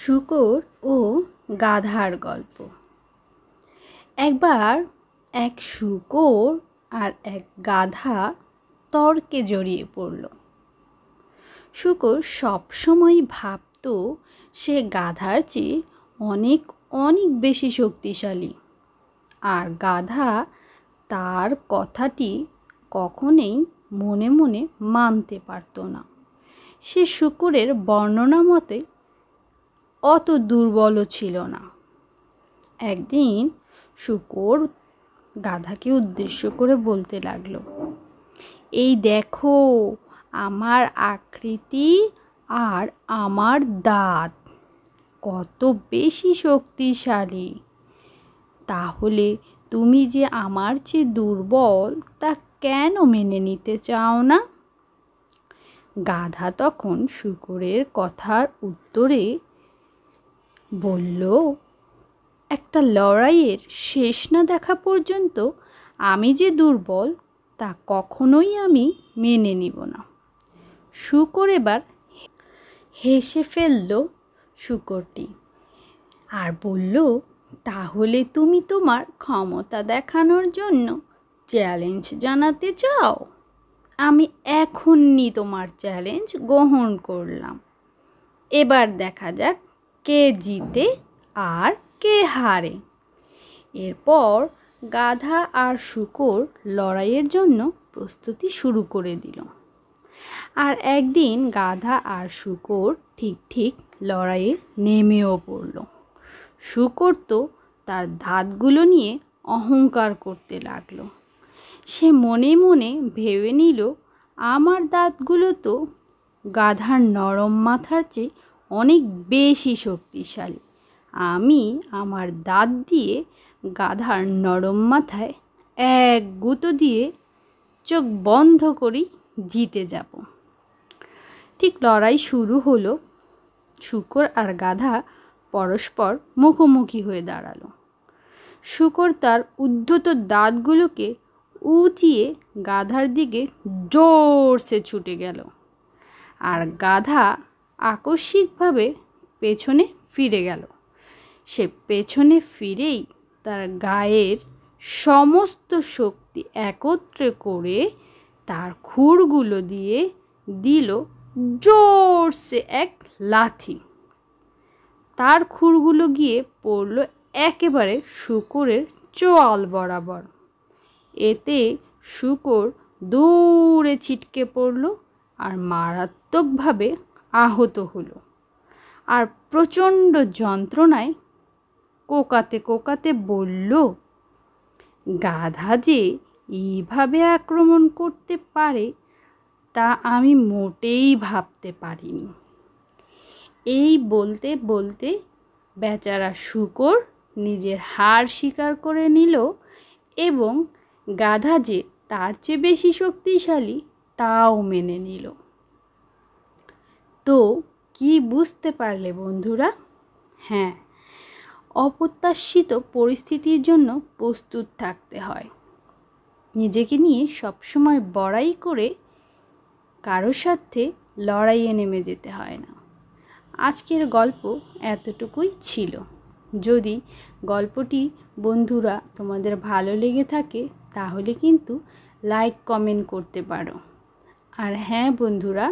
শূকর ও গাধার গল্প। একবার এক শূকর আর এক গাধা তর্কে জড়িয়ে পড়ল। শূকর সবসময় ভাবত সে গাধার চেয়ে অনেক অনেক বেশি শক্তিশালী, আর গাধা তার কথাটি কখনোই মনে মনে মানতে পারত না। সে শূকরের বর্ণনা মতে অত দুর্বলও ছিল না। একদিন শূকর গাধাকে উদ্দেশ্য করে বলতে লাগলো, এই দেখো আমার আকৃতি আর আমার দাঁত কত বেশি শক্তিশালী, তাহলে তুমি যে আমার চেয়ে দুর্বল তা কেন মেনে নিতে চাও না? গাধা তখন শূকরের কথার উত্তরে বলল, একটা লড়াইয়ের শেষ না দেখা পর্যন্ত আমি যে দুর্বল তা কখনোই আমি মেনে নিব না। শূকর এবার হেসে ফেলল শূকরটি আর বলল, তাহলে তুমি তোমার ক্ষমতা দেখানোর জন্য চ্যালেঞ্জ জানাতে চাও? আমি এখনই তোমার চ্যালেঞ্জ গ্রহণ করলাম। এবার দেখা যাক কে জিতে আর কে হারে। এরপর গাধা আর শূকর লড়াইয়ের জন্য প্রস্তুতি শুরু করে দিল। আর একদিন গাধা আর শূকর ঠিক লড়াইয়ে নেমেও পড়ল। শূকর তো তার দাঁতগুলো নিয়ে অহংকার করতে লাগলো। সে মনে মনে ভেবে নিল, আমার দাঁতগুলো তো গাধার নরম মাথার চেয়ে অনেক বেশি শক্তিশালী। আমি আমার দাঁত দিয়ে গাধার নরম মাথায় এক গুঁতো দিয়ে চোখ বন্ধ করেই জিতে যাব। ঠিক লড়াই শুরু হলো। শূকর আর গাধা পরস্পর মুখোমুখি হয়ে দাঁড়ালো। শূকর তার উদ্ধত দাঁতগুলোকে উঁচিয়ে গাধার দিকে জোরসে ছুটে গেল, আর গাধা আকস্মিকভাবে পেছনে ফিরে গেল। সে পেছনে ফিরেই তার গায়ের সমস্ত শক্তি একত্রে করে তার খুরগুলো দিয়ে দিল জোরসে এক লাথি। তার খুরগুলো গিয়ে পড়ল একেবারে শূকরের চোয়াল বরাবর। এতে শূকর দূরে ছিটকে পড়ল আর মারাত্মকভাবে আহত হলো, আর প্রচণ্ড যন্ত্রণায় কোকাতে কোকাতে বলল, গাধা যে এইভাবে আক্রমণ করতে পারে তা আমি মোটেই ভাবতে পারিনি। এই বলতে বলতে বেচারা শূকর নিজের হার স্বীকার করে নিল এবং গাধা যে তার চেয়ে বেশি শক্তিশালী তাও মেনে নিল। তো কি বুঝতে পারলে বন্ধুরা? হ্যাঁ, অপ্রত্যাশিত পরিস্থিতির জন্য প্রস্তুত থাকতে হয়। নিজেকে নিয়ে সবসময় বড়াই করে কারোর সাথে লড়াইয়ে নেমে যেতে হয় না। আজকের গল্প এতটুকুই ছিল। যদি গল্পটি বন্ধুরা তোমাদের ভালো লেগে থাকে তাহলে কিন্তু লাইক কমেন্ট করতে পারো। আর হ্যাঁ বন্ধুরা,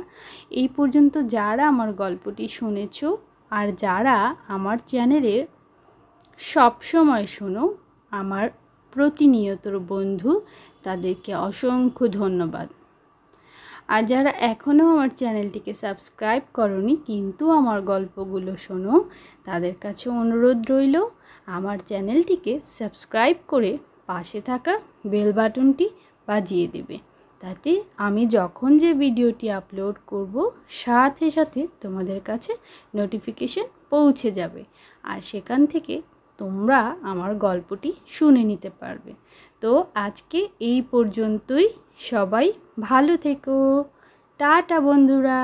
এই পর্যন্ত যারা আমার গল্পটি শুনেছো আর যারা আমার চ্যানেলের সবসময় শোনো, আমার প্রতিনিয়তর বন্ধু, তাদেরকে অসংখ্য ধন্যবাদ। আর যারা এখনও আমার চ্যানেলটিকে সাবস্ক্রাইব করোনি কিন্তু আমার গল্পগুলো শোনো, তাদের কাছে অনুরোধ রইল আমার চ্যানেলটিকে সাবস্ক্রাইব করে পাশে থাকা বেল বাটনটি বাজিয়ে দেবে। তাতে আমি যখন যে ভিডিওটি আপলোড করব সাথে সাথে তোমাদের কাছে নোটিফিকেশন পৌঁছে যাবে, আর সেখান থেকে তোমরা আমার গল্পটি শুনে নিতে পারবে। তো আজকে এই পর্যন্তই। সবাই ভালো থেকো। টাটা বন্ধুরা।